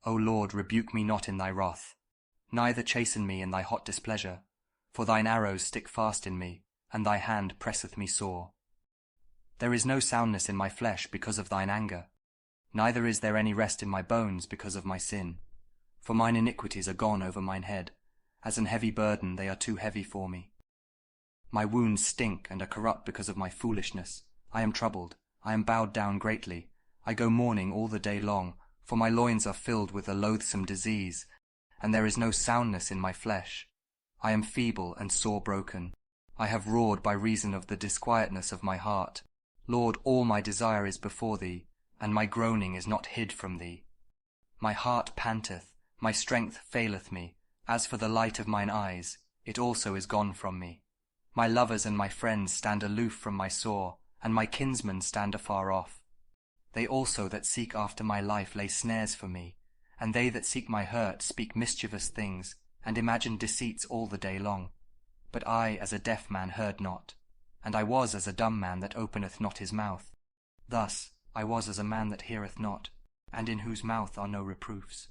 O Lord, rebuke me not in thy wrath, neither chasten me in thy hot displeasure. For thine arrows stick fast in me, and thy hand presseth me sore. There is no soundness in my flesh because of thine anger, neither is there any rest in my bones because of my sin. For mine iniquities are gone over mine head, as an heavy burden they are too heavy for me. My wounds stink and are corrupt because of my foolishness. I am troubled, I am bowed down greatly. I go mourning all the day long, for my loins are filled with a loathsome disease, and there is no soundness in my flesh. I am feeble and sore broken. I have roared by reason of the disquietness of my heart. Lord, all my desire is before thee, and my groaning is not hid from thee. My heart panteth, my strength faileth me. As for the light of mine eyes, it also is gone from me. My lovers and my friends stand aloof from my sore, and my kinsmen stand afar off. They also that seek after my life lay snares for me, and they that seek my hurt speak mischievous things, and imagine deceits all the day long. But I as a deaf man heard not, and I was as a dumb man that openeth not his mouth. Thus I was as a man that heareth not, and in whose mouth are no reproofs.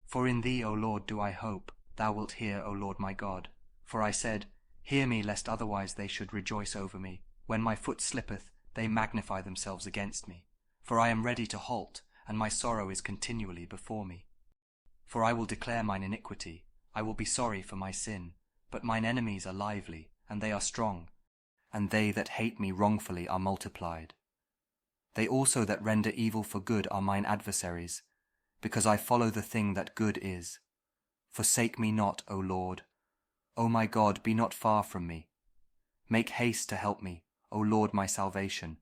For in thee, O Lord, do I hope, thou wilt hear, O Lord my God. For I said, hear me, lest otherwise they should rejoice over me. When my foot slippeth, they magnify themselves against me. For I am ready to halt, and my sorrow is continually before me. For I will declare mine iniquity, I will be sorry for my sin. But mine enemies are lively, and they are strong, and they that hate me wrongfully are multiplied. They also that render evil for good are mine adversaries, because I follow the thing that good is. Forsake me not, O Lord. O my God, be not far from me. Make haste to help me, O Lord my salvation.